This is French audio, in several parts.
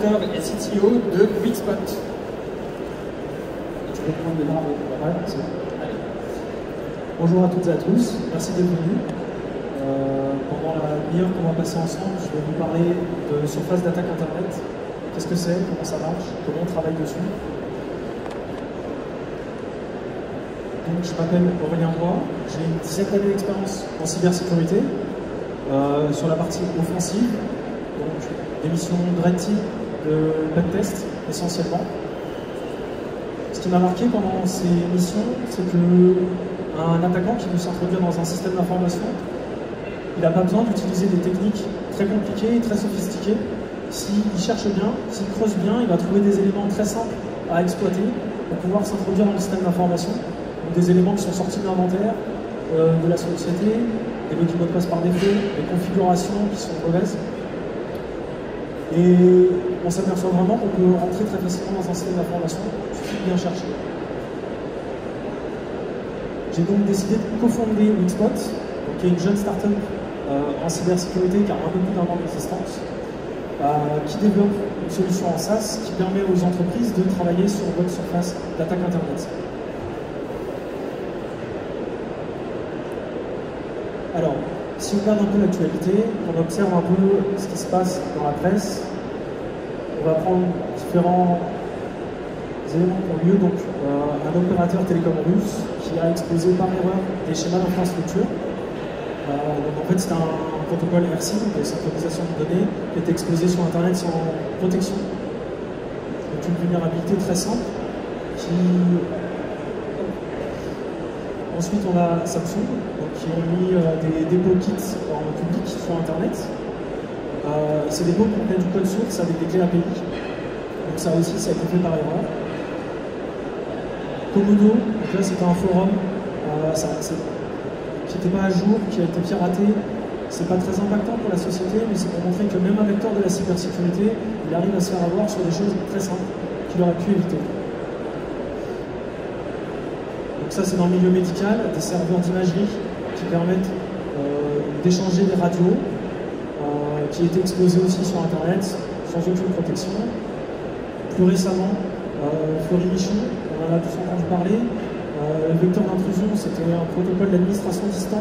cofondateur et CTO de Quickspot. Tu peux prendre des bras avec la main, c'est bon. Allez. Bonjour à toutes et à tous, merci d'être venus. Pendant la demi-heure qu'on va passer ensemble, je vais vous parler de surface d'attaque Internet. Qu'est-ce que c'est, comment ça marche, comment on travaille dessus. Donc, je m'appelle Aurélien Bois, j'ai une dizaine d'années d'expérience en cybersécurité, sur la partie offensive, donc des missions de red team, de pentest essentiellement. Ce qui m'a marqué pendant ces missions, c'est qu'un attaquant qui veut s'introduire dans un système d'information, il n'a pas besoin d'utiliser des techniques très compliquées et très sophistiquées. S'il cherche bien, s'il creuse bien, il va trouver des éléments très simples à exploiter pour pouvoir s'introduire dans le système d'information. Des éléments qui sont sortis de l'inventaire, de la société, des logins mots de passe par défaut, des configurations qui sont mauvaises. Et on s'aperçoit vraiment qu'on peut rentrer très facilement dans un système d'information, il suffit de bien chercher. J'ai donc décidé de cofonder Quickspot, qui est une jeune start-up en cybersécurité qui a un peu plus d'un an d'existence, qui développe une solution en SaaS qui permet aux entreprises de travailler sur votre surface d'attaque Internet. Alors, si on regarde un peu l'actualité, on observe un peu ce qui se passe dans la presse, on va prendre différents éléments qui ont lieu. Donc, un opérateur télécom russe qui a exposé par erreur des schémas d'infrastructure. Donc, en fait, c'est un protocole RSIM, de synchronisation de données, qui est exposé sur Internet sans protection. Donc, une vulnérabilité très simple qui... Ensuite, on a Samsung, qui ont mis des dépôts kits en public sur Internet. Ces dépôts contiennent du code source avec des clés API. Donc ça aussi, ça a été fait par erreur. Komodo, donc là c'était un forum qui n'était pas à jour, qui a été piraté. C'est pas très impactant pour la société, mais c'est pour montrer que même un vecteur de la cybersécurité, il arrive à se faire avoir sur des choses très simples qu'il aurait pu éviter. Ça, c'est dans le milieu médical, des serveurs d'imagerie qui permettent d'échanger des radios, qui étaient exposés aussi sur Internet, sans aucune protection. Plus récemment, Fleury Michon, on en a tous entendu parler. Le vecteur d'intrusion, c'était un protocole d'administration distant,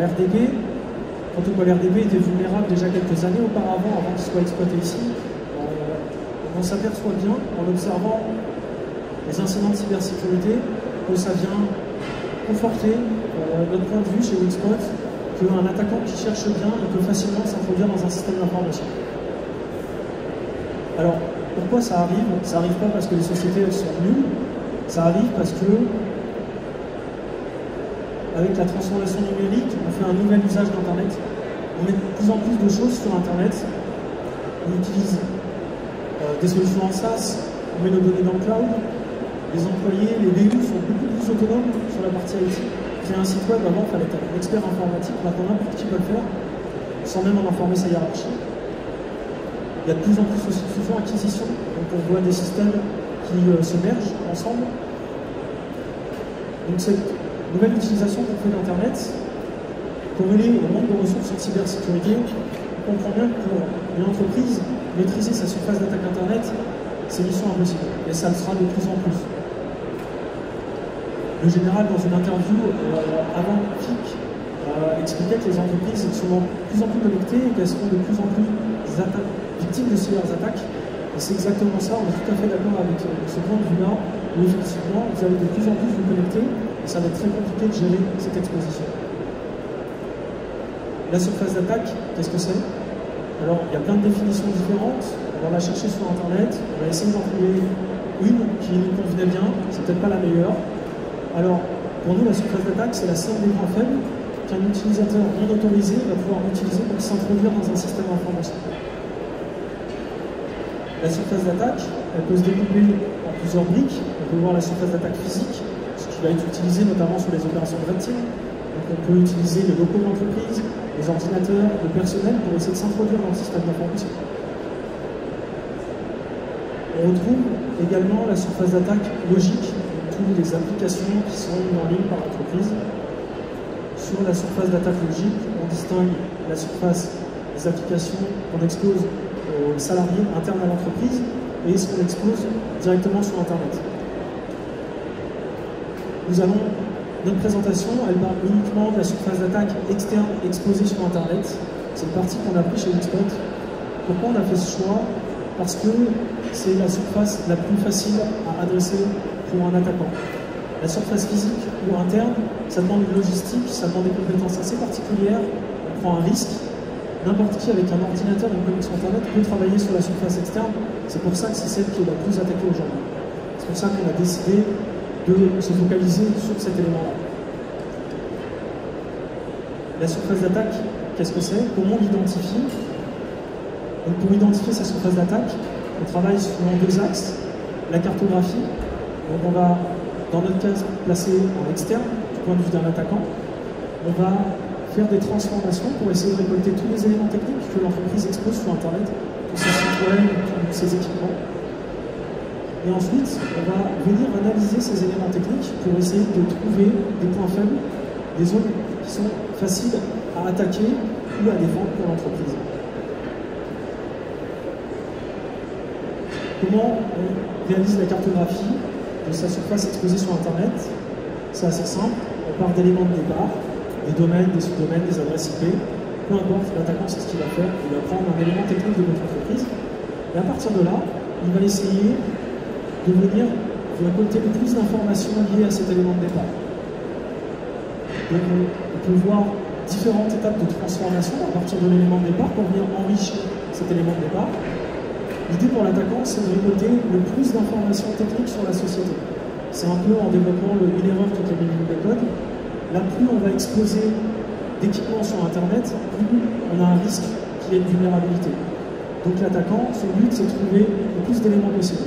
RDP. Le protocole RDP était vulnérable déjà quelques années auparavant, avant qu'il soit exploité ici. On s'aperçoit bien, en observant les incidents de cybersécurité, que ça vient conforter notre point de vue chez Quickspot qu'un attaquant qui cherche bien peut facilement s'introduire dans un système d'information. Alors, pourquoi ça arrive? Ça n'arrive pas parce que les sociétés sont nulles, ça arrive parce que, avec la transformation numérique, on fait un nouvel usage d'Internet. On met de plus en plus de choses sur Internet. On utilise des solutions en SaaS, on met nos données dans le cloud. Les employés, les BU sont beaucoup plus autonomes sur la partie IT. Créer un site web, avant, il fallait être un expert informatique. Maintenant, n'importe qui peut le faire, sans même en informer sa hiérarchie. Il y a de plus en plus aussi de fusion-acquisition. Donc, on voit des systèmes qui se mergent ensemble. Donc, cette nouvelle utilisation qu'on fait d'Internet, corrélée au manque de ressources en cybersécurité, on comprend bien que pour une entreprise, maîtriser sa surface d'attaque Internet, c'est mission impossible. Et ça le sera de plus en plus. Le général, dans une interview avant FIC, expliquait que les entreprises sont de plus en plus connectées et qu'elles seront de plus en plus victimes de cyberattaques. Et c'est exactement ça, on est tout à fait d'accord avec ce point de vue-là, où effectivement, vous allez de plus en plus vous connecter et ça va être très compliqué de gérer cette exposition. La surface d'attaque, qu'est-ce que c'est? Alors, il y a plein de définitions différentes. On va la chercher sur Internet, on va essayer d'en trouver une qui nous convenait bien, c'est peut-être pas la meilleure. Alors, pour nous, la surface d'attaque, c'est la somme des points faibles qu'un utilisateur non autorisé va pouvoir utiliser pour s'introduire dans un système d'information. La surface d'attaque, elle peut se découper en plusieurs briques. On peut voir la surface d'attaque physique, ce qui va être utilisé notamment sur les opérations de red team. Donc on peut utiliser les locaux d'entreprise, les ordinateurs, le personnel pour essayer de s'introduire dans le système d'information. On retrouve également la surface d'attaque logique, toutes les applications qui sont mises en ligne par l'entreprise. Sur la surface d'attaque logique, on distingue la surface des applications qu'on expose aux salariés internes à l'entreprise et ce qu'on expose directement sur Internet. Notre présentation, elle parle uniquement de la surface d'attaque externe exposée sur Internet. C'est une partie qu'on a pris chez Wixpot. Pourquoi on a fait ce choix? Parce que c'est la surface la plus facile à adresser pour un attaquant. La surface physique ou interne, ça demande une logistique, ça demande des compétences assez particulières, on prend un risque. N'importe qui avec un ordinateur et une connexion Internet peut travailler sur la surface externe. C'est pour ça que c'est celle qui est la plus attaquée aujourd'hui. C'est pour ça qu'on a décidé de se focaliser sur cet élément-là. La surface d'attaque, qu'est-ce que c'est? Comment on l'identifie? Donc pour identifier sa surface d'attaque, on travaille selon deux axes. La cartographie, donc on va, dans notre cas, placer en externe, du point de vue d'un attaquant. On va faire des transformations pour essayer de récolter tous les éléments techniques que l'entreprise expose sur Internet, tous ses sites web, tous ses équipements. Et ensuite, on va venir analyser ces éléments techniques pour essayer de trouver des points faibles, des zones qui sont faciles à attaquer ou à défendre pour l'entreprise. Comment on réalise la cartographie de sa surface exposée sur Internet? C'est assez simple, on part d'éléments de départ, des domaines, des sous-domaines, des adresses IP, peu importe, l'attaquant sait ce qu'il va faire, il va prendre un élément technique de votre entreprise, et à partir de là, il va essayer de venir récolter le plus d'informations liées à cet élément de départ. Donc on peut voir différentes étapes de transformation à partir de l'élément de départ pour venir enrichir cet élément de départ. L'idée pour l'attaquant, c'est de récolter le plus d'informations techniques sur la société. C'est un peu en développant une erreur toutes les lignes de code. Là, plus on va exposer d'équipements sur Internet, plus on a un risque qu'il y ait une vulnérabilité. Donc l'attaquant, son but, c'est de trouver le plus d'éléments possible.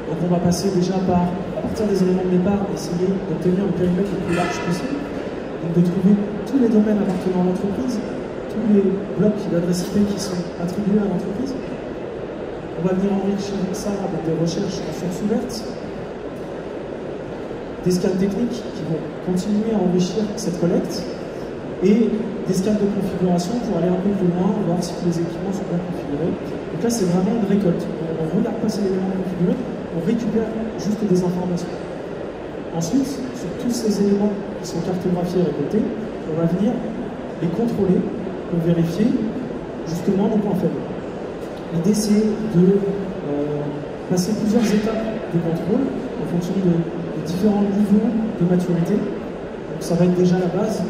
Donc on va passer déjà par, à partir des éléments de départ, essayer d'obtenir le périmètre le plus large possible. Donc de trouver tous les domaines appartenant à l'entreprise, tous les blocs d'adresses IP qui sont attribués à l'entreprise. On va venir enrichir ça avec des recherches en source ouverte, des scans techniques qui vont continuer à enrichir cette collecte, et des scans de configuration pour aller un peu plus loin, voir si tous les équipements sont bien configurés. Donc là, c'est vraiment une récolte. On ne regarde pas si l'élément est configuré, on récupère juste des informations. Ensuite, sur tous ces éléments qui sont cartographiés et récoltés, on va venir les contrôler pour vérifier justement nos points faibles. L'idée, c'est de passer plusieurs étapes de contrôle en fonction de différents niveaux de maturité. Donc, ça va être déjà la base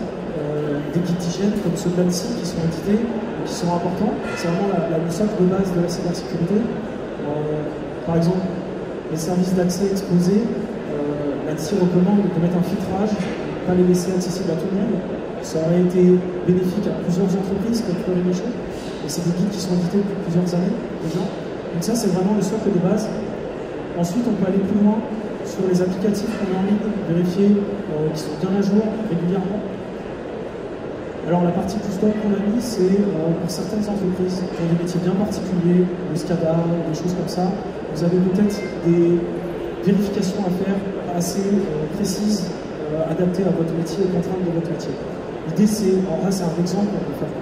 des kits d'hygiène comme ceux d'ANSSI qui sont édités et qui sont importants. C'est vraiment la socle de base de la cybersécurité. Par exemple, les services d'accès exposés, l'ANSSI recommande de mettre un filtrage, pas les laisser accessibles à tout le monde. Ça aurait été bénéfique à plusieurs entreprises comme Fleury Michaud. Et c'est des guides qui sont édités depuis plusieurs années déjà. Donc ça, c'est vraiment le socle de base. Ensuite, on peut aller plus loin sur les applicatifs qu'on a en ligne, vérifier qu'ils sont bien à jour régulièrement. Alors la partie plus top qu'on a mis, c'est pour certaines entreprises qui ont des métiers bien particuliers, le SCADA, des choses comme ça. Vous avez peut-être des vérifications à faire assez précises, adaptées à votre métier, aux contraintes de votre métier. L'idée, c'est, alors là c'est un exemple, on peut faire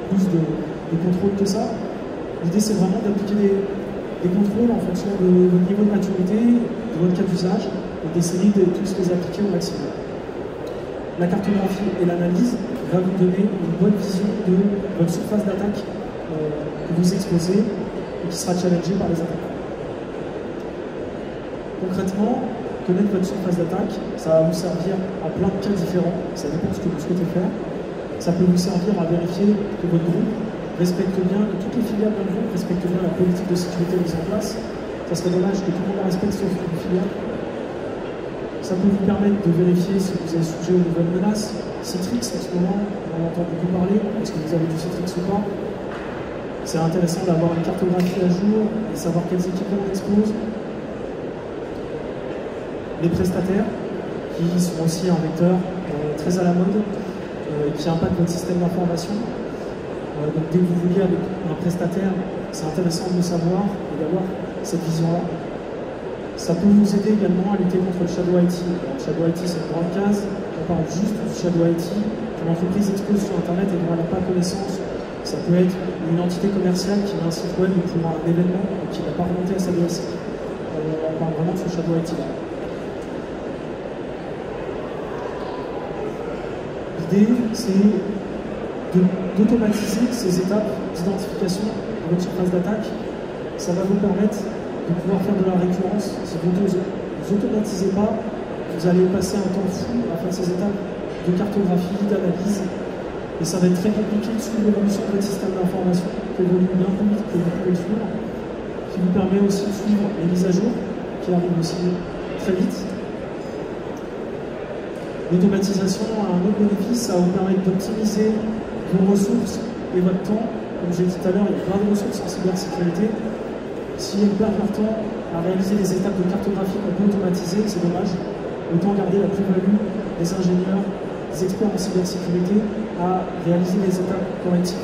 plus de contrôle que ça. L'idée, c'est vraiment d'appliquer des contrôles en fonction de votre niveau de maturité, de votre cas d'usage, et d'essayer de tous les appliquer au maximum. La cartographie et l'analyse va vous donner une bonne vision de votre surface d'attaque que vous exposez et qui sera challengée par les attaquants. Concrètement, connaître votre surface d'attaque, ça va vous servir à plein de cas différents, ça dépend de ce que vous souhaitez faire. Ça peut vous servir à vérifier que votre groupe respecte bien, que toutes les filiales d'un groupe respectent bien la politique de sécurité mise en place. Ça serait dommage que tout le monde la respecte sauf une filiale. Ça peut vous permettre de vérifier si vous êtes sujet aux nouvelles menaces. Citrix, en ce moment, on en entend beaucoup parler. Est-ce que vous avez du Citrix ou pas? C'est intéressant d'avoir une cartographie à jour et savoir quels équipements on expose. Les prestataires, qui sont aussi un vecteur très à la mode, qui impacte votre système d'information. Donc dès que vous vouliez avec un prestataire, c'est intéressant de le savoir et d'avoir cette vision-là. Ça peut vous aider également à lutter contre le Shadow IT. Alors, le Shadow IT, c'est une grande case. On parle juste du Shadow IT que l'entreprise expose sur Internet et dont elle n'a pas connaissance Ça peut être une entité commerciale qui a un site web pour un événement et qui n'a pas remonté à sa DSI. On parle vraiment de ce Shadow IT là. L'idée, c'est d'automatiser ces étapes d'identification de votre surface d'attaque. Ça va vous permettre de pouvoir faire de la récurrence. Si vous n'automatisez pas, vous allez passer un temps fou à faire ces étapes de cartographie, d'analyse, et ça va être très compliqué de suivre l'évolution de votre système d'information, qui évolue bien plus vite que vous pouvez le suivre, qui vous permet aussi de suivre les mises à jour, qui arrivent aussi très vite. L'automatisation a un autre bénéfice, ça va vous permettre d'optimiser vos ressources et votre temps. Comme j'ai dit tout à l'heure, il y a plein de ressources en cybersécurité. Si elles perdent leur temps à réaliser les étapes de cartographie qu'on peut automatiser, c'est dommage. Autant garder la plus-value des ingénieurs, des experts en cybersécurité à réaliser les étapes correctives.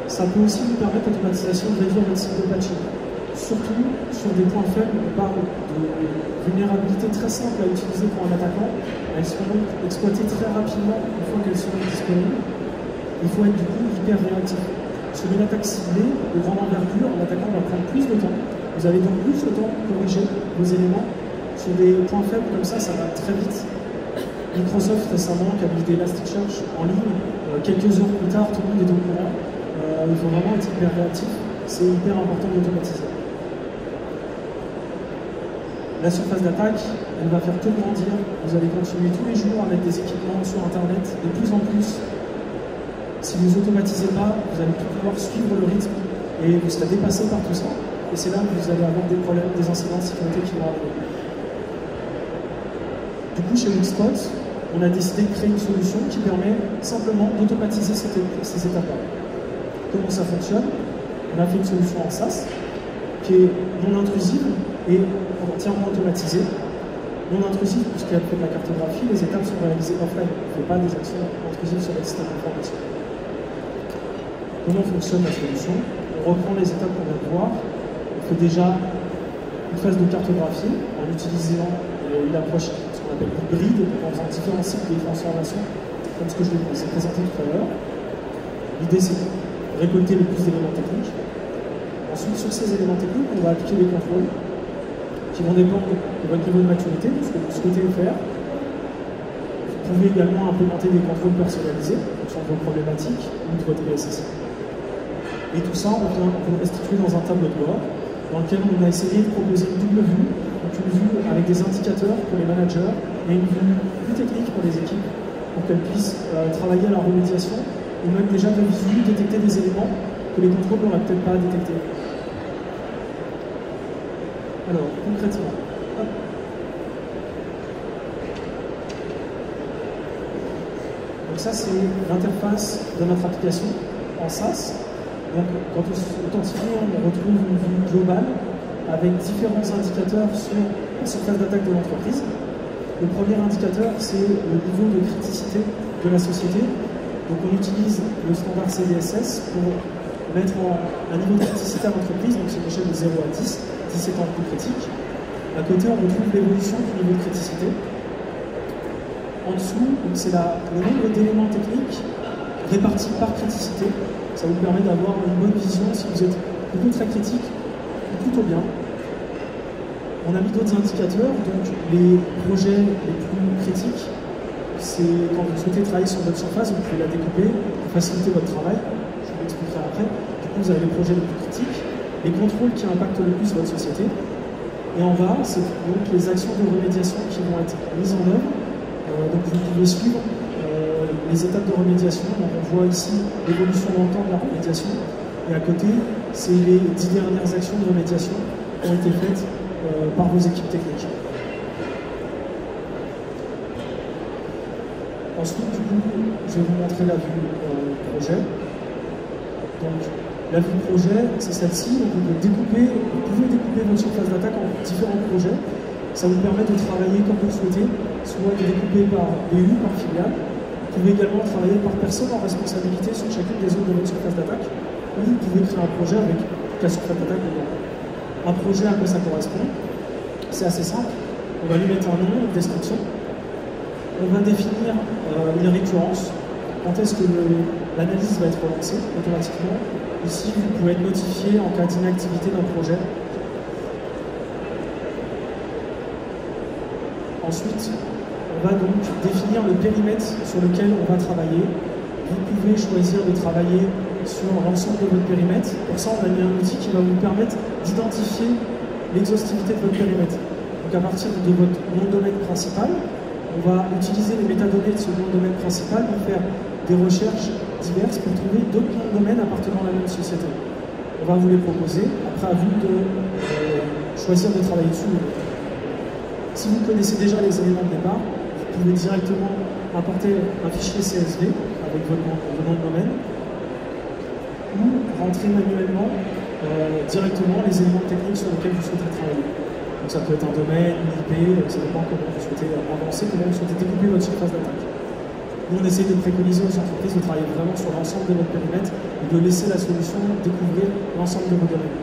Ça peut aussi vous permettre l'automatisation de réduire votre cycle de patching. Surtout sur des points faibles, on parle de vulnérabilités très simples à utiliser pour un attaquant. Elles seront donc exploitées très rapidement une fois qu'elles seront disponibles. Il faut être du coup hyper réactif. Sur une attaque ciblée de grande envergure, l'attaquant va prendre plus de temps. Vous avez donc plus de temps pour corriger vos éléments. Sur des points faibles comme ça va très vite. Microsoft récemment qui a mis des Elasticsearch en ligne, quelques heures plus tard, tout le monde est au courant. Il faut vraiment être hyper réactif. C'est hyper important d'automatiser. La surface d'attaque, elle va faire que grandir. Vous allez continuer tous les jours à mettre des équipements sur Internet, de plus en plus. Si vous n'automatisez pas, vous allez tout pouvoir suivre le rythme et vous serez dépassé par tout ça. Et c'est là que vous allez avoir des problèmes, des incidents de sécurité qui vont arriver. Du coup, chez Wixspot, on a décidé de créer une solution qui permet simplement d'automatiser ces étapes-là. Comment ça fonctionne? On a fait une solution en SaaS qui est non intrusive et entièrement automatisée. Non intrusive puisqu'elle fait de la cartographie, les étapes sont réalisées offline. On ne fait pas des actions intrusives sur le système d'information. Comment fonctionne la solution? On reprend les étapes qu'on vient de voir. On fait déjà une phase de cartographie en utilisant une approche qu'on appelle hybride, en faisant différents cycles de transformation, comme ce que je vous ai présenté tout à l'heure. L'idée, c'est de récolter le plus d'éléments techniques. Ensuite, sur ces éléments techniques, on va appliquer des contrôles qui vont dépendre de votre niveau de maturité, de ce que vous souhaitez faire. Vous pouvez également implémenter des contrôles personnalisés en fonction de vos problématiques ou de votre PSSI. Et tout ça, on peut le restituer dans un tableau de bord dans lequel on a essayé de proposer une double vue, donc une vue avec des indicateurs pour les managers et une vue plus technique pour les équipes pour qu'elles puissent travailler à la remédiation ou même déjà de visu détecter des éléments que les contrôles n'auraient peut-être pas détectés. Alors, concrètement, hop. Donc ça, c'est l'interface de notre application en SaaS. Donc, quand on authentifie, on retrouve une vue globale avec différents indicateurs sur la surface d'attaque de l'entreprise. Le premier indicateur, c'est le niveau de criticité de la société. Donc, on utilise le standard CDSS pour mettre un niveau de criticité à l'entreprise. Donc, c'est une échelle de 0 à 10, 10 étant le plus critique. À côté, on retrouve l'évolution du niveau de criticité. En dessous, c'est le nombre d'éléments techniques répartis par criticité. Ça vous permet d'avoir une bonne vision si vous êtes plutôt très critique ou plutôt bien. On a mis d'autres indicateurs, donc les projets les plus critiques, c'est quand vous souhaitez travailler sur votre surface, vous pouvez la découper pour faciliter votre travail. Je vous l'expliquerai après. Du coup, vous avez les projets les plus critiques, les contrôles qui impactent le plus votre société. Et en bas, c'est donc les actions de remédiation qui vont être mises en œuvre. Donc vous pouvez suivre les étapes de remédiation. Donc on voit ici l'évolution dans le temps de la remédiation. Et à côté, c'est les 10 dernières actions de remédiation qui ont été faites par vos équipes techniques. Ensuite, du coup, je vais vous montrer la vue projet. Donc, la vue projet, c'est celle-ci. Donc, vous pouvez découper votre surface d'attaque en différents projets. Ça vous permet de travailler comme vous le souhaitez, soit de découper par BU, par filiale. Vous pouvez également travailler par personne en responsabilité sur chacune des zones de votre surface d'attaque. Ou vous pouvez créer un projet avec la surface d'attaque dedans. Un projet, à quoi ça correspond? C'est assez simple. On va lui mettre un nom, une description. On va définir les récurrences. Quand est-ce que l'analyse va être relancée automatiquement. Ici, vous pouvez être notifié en cas d'inactivité d'un projet. Ensuite, on va donc définir le périmètre sur lequel on va travailler. Vous pouvez choisir de travailler sur l'ensemble de votre périmètre. Pour ça, on a mis un outil qui va vous permettre d'identifier l'exhaustivité de votre périmètre. Donc à partir de votre nom de domaine principal, on va utiliser les métadonnées de ce nom de domaine principal pour faire des recherches diverses pour trouver d'autres noms de domaine appartenant à la même société. On va vous les proposer, après à vous de choisir de travailler dessus. Si vous connaissez déjà les éléments de départ, vous pouvez directement importer un fichier CSV avec votre nom de domaine ou rentrer manuellement directement les éléments techniques sur lesquels vous souhaitez travailler. Donc ça peut être un domaine, une IP, ça dépend comment vous souhaitez avancer, comment vous souhaitez découper votre surface d'attaque. Nous, on essaie de préconiser aux entreprises de travailler vraiment sur l'ensemble de votre périmètre et de laisser la solution découvrir l'ensemble de vos domaines.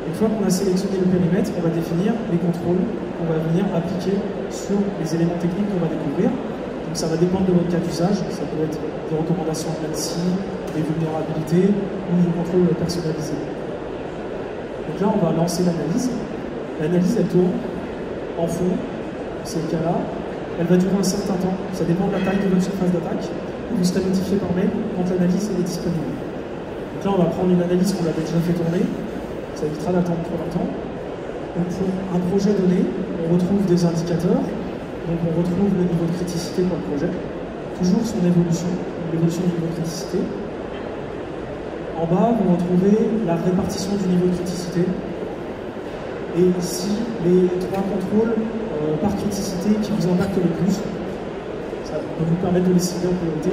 Une fois qu'on a sélectionné le périmètre, on va définir les contrôles qu'on va venir appliquer sur les éléments techniques qu'on va découvrir. Donc ça va dépendre de votre cas d'usage, ça peut être des recommandations ANSI, des vulnérabilités ou des contrôles personnalisés. Donc là, on va lancer l'analyse. L'analyse, elle tourne en fond, c'est le cas-là. Elle va durer un certain temps, ça dépend de la taille de votre surface d'attaque. Vous serez notifié par mail quand l'analyse est disponible. Donc là, on va prendre une analyse qu'on avait déjà fait tourner. Ça évitera d'attendre trop longtemps. Donc pour un projet donné, on retrouve des indicateurs. Donc on retrouve le niveau de criticité pour le projet. Toujours son évolution, l'évolution du niveau de criticité. En bas, vous retrouvez la répartition du niveau de criticité. Et ici, les 3 contrôles par criticité qui vous impactent le plus. Ça peut vous permettre de les cibler en priorité.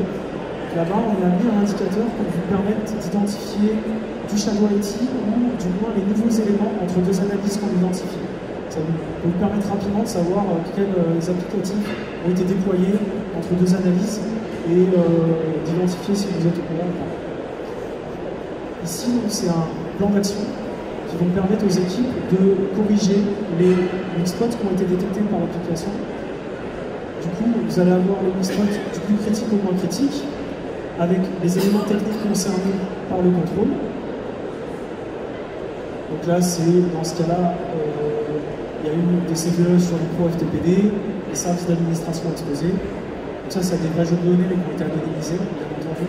Là-bas, on a mis un indicateur pour vous permettre d'identifier du shadow IT ou du moins les nouveaux éléments entre deux analyses qu'on identifie. Ça peut vous permettre rapidement de savoir quels applicatifs ont été déployés entre deux analyses et d'identifier si vous êtes au courant ou pas. Ici, c'est un plan d'action qui va permettre aux équipes de corriger les weak spots qui ont été détectés par l'application. Du coup, vous allez avoir les weak spots du plus critique au moins critique, avec les éléments techniques concernés par le contrôle. Donc là, dans ce cas-là, il y a eu des CVE sur les pro FTPD, les services d'administration exposés. Donc ça, c'est des vrais jeux de données, mais qui ont été anonymisés, bien entendu.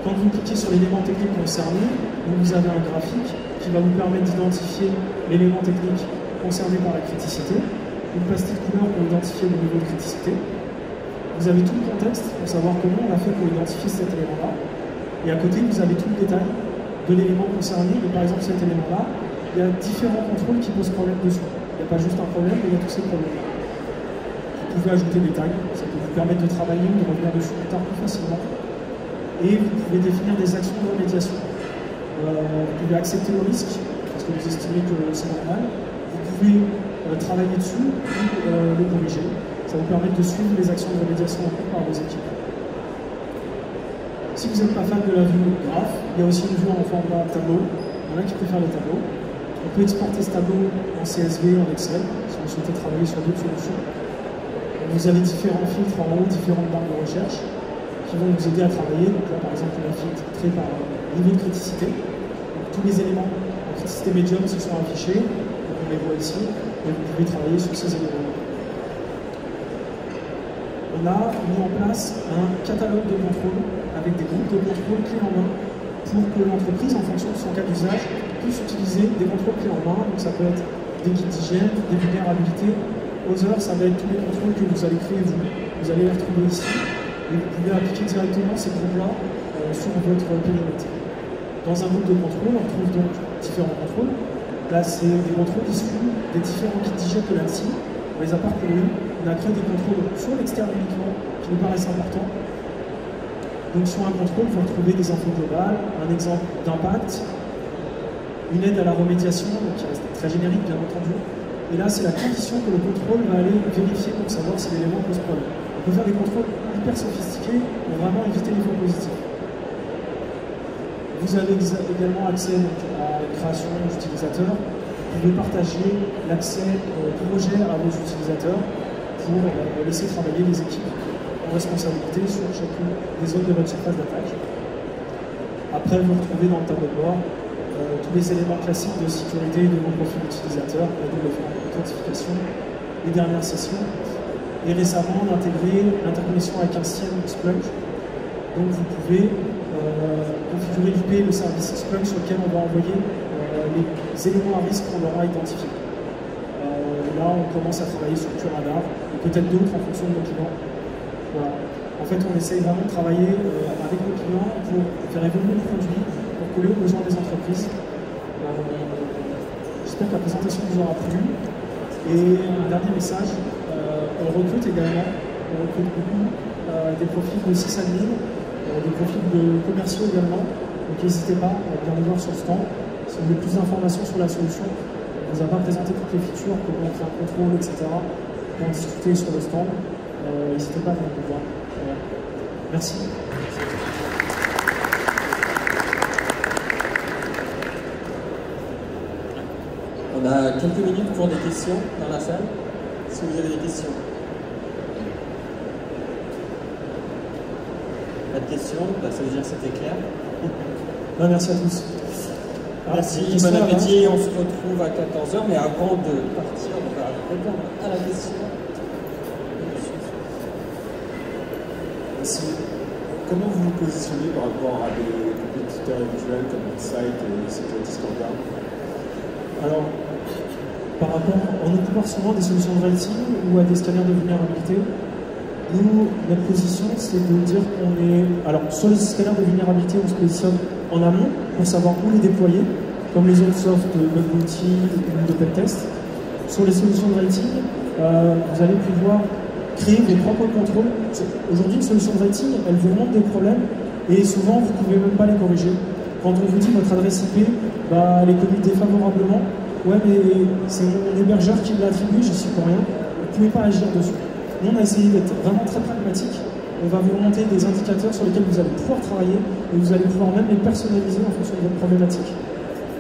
Quand vous cliquez sur l'élément technique concerné, vous avez un graphique qui va vous permettre d'identifier l'élément technique concerné par la criticité, une pastille couleur pour identifier le niveau de criticité. Vous avez tout le contexte pour savoir comment on a fait pour identifier cet élément-là. Et à côté, vous avez tout le détail de l'élément concerné. Et par exemple, cet élément-là, il y a différents contrôles qui posent problème dessus. Il n'y a pas juste un problème, mais il y a tous ces problèmes-là. Vous pouvez ajouter des tags, ça peut vous permettre de travailler ou de revenir dessus plus tard plus facilement. Et vous pouvez définir des actions de remédiation. Vous pouvez accepter le risque, parce que vous estimez que c'est normal. Vous pouvez travailler dessus ou le corriger. Ça vous permet de suivre les actions de remédiation en cours par vos équipes. Si vous n'êtes pas fan de la vue graphe, il y a aussi une vue en format tableau. Il y en a qui préfèrent les tableaux. On peut exporter ce tableau en CSV, en Excel, si vous souhaitez travailler sur d'autres solutions. Vous avez différents filtres en haut, différentes barres de recherche qui vont vous aider à travailler. Donc là, par exemple, on a filtré par niveau de criticité. Donc, tous les éléments en criticité médium se sont affichés. Donc, on les voit ici. Et vous pouvez travailler sur ces éléments. On a mis en place un catalogue de contrôle avec des groupes de contrôle clés en main pour que l'entreprise, en fonction de son cas d'usage, puisse utiliser des contrôles clés en main. Donc ça peut être des kits d'hygiène, des vulnérabilités. Other, ça va être tous les contrôles que vous allez créer vous. Vous allez les retrouver ici. Et vous pouvez appliquer directement ces groupes-là sur votre périmètre. Dans un groupe de contrôle, on trouve donc différents contrôles. Là, c'est des contrôles issus des différents kits d'hygiène de l'ANSI. On les a parcourus. On a créé des contrôles sur l'externe uniquement qui nous paraissent importants. Donc sur un contrôle, vous retrouvez des infos globales, un exemple d'impact, une aide à la remédiation, donc qui reste très générique bien entendu. Et là, c'est la condition que le contrôle va aller vérifier pour savoir si l'élément pose problème. On peut faire des contrôles hyper sophistiqués pour vraiment éviter les faux positifs. Vous avez également accès à la création d'utilisateurs. Vous pouvez partager l'accès projet à vos utilisateurs pour laisser travailler les équipes en responsabilité sur chacune des zones de votre surface d'attaque. Après, vous retrouvez dans le tableau de bord tous les éléments classiques de sécurité de vos profils utilisateurs, la double authentification, les dernières sessions. Et récemment, on a intégré l'interconnexion avec un CIEM Splunk. Donc vous pouvez configurer l'IP et le service Splunk sur lequel on va envoyer les éléments à risque qu'on aura identifiés. Là, on commence à travailler sur QRadar, et peut-être d'autres en fonction de nos clients. Voilà. En fait, on essaye vraiment de travailler avec nos clients pour faire évoluer le produit, pour coller aux besoins des entreprises. J'espère que la présentation vous aura plu. Et un dernier message, on recrute également, on recrute beaucoup des profils de sysadmin, des profils de commerciaux également. Donc n'hésitez pas à bien les voir sur le stand. Si vous voulez plus d'informations sur la solution, on vous a pas présenté toutes les features, comment on fait un contrôle, etc. Pour en discuter sur le stand. N'hésitez pas à venir nous voir. Merci. On a quelques minutes pour des questions dans la salle. Si vous avez des questions. Pas de questions, ça veut dire que c'était clair. Merci à tous. Merci, bon appétit. On se retrouve à 14h, mais avant de partir, on va répondre à la question. Merci. Comment vous vous positionnez par rapport à des compétiteurs habituels comme Insight et Security Standard? Alors, par rapport, on compare souvent des solutions de rating ou à des scanners de vulnérabilité. Nous, notre position, c'est de dire qu'on est... Alors, sur les scanners de vulnérabilité, on se positionne en amont pour savoir où les déployer, comme les autres softs de bug bounty ou de pentest. Sur les solutions de rating, vous allez pouvoir créer vos propres contrôles. Aujourd'hui, une solution de rating, elle vous montre des problèmes et souvent, vous ne pouvez même pas les corriger. Quand on vous dit votre adresse IP, elle est connue défavorablement, ouais, mais c'est mon hébergeur qui l'a attribué, je suis pour rien, vous ne pouvez pas agir dessus. Nous, on a essayé d'être vraiment très pragmatique. On va vous remonter des indicateurs sur lesquels vous allez pouvoir travailler et vous allez pouvoir même les personnaliser en fonction de votre problématique.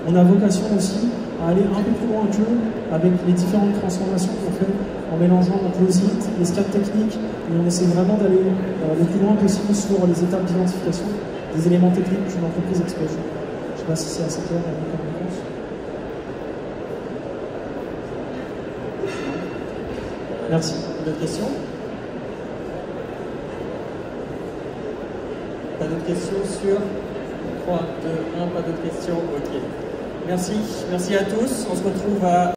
On a vocation aussi à aller un peu plus loin qu'eux avec les différentes transformations qu'on fait en mélangeant donc l'OSINT, les scans techniques, et on essaie vraiment d'aller le plus loin possible sur les étapes d'identification des éléments techniques qu'une entreprise expose. Je ne sais pas si c'est assez clair comme réponse. Merci. D'autres questions? Pas d'autres questions sur 3, 2, 1, pas d'autres questions? Ok. Merci à tous. On se retrouve à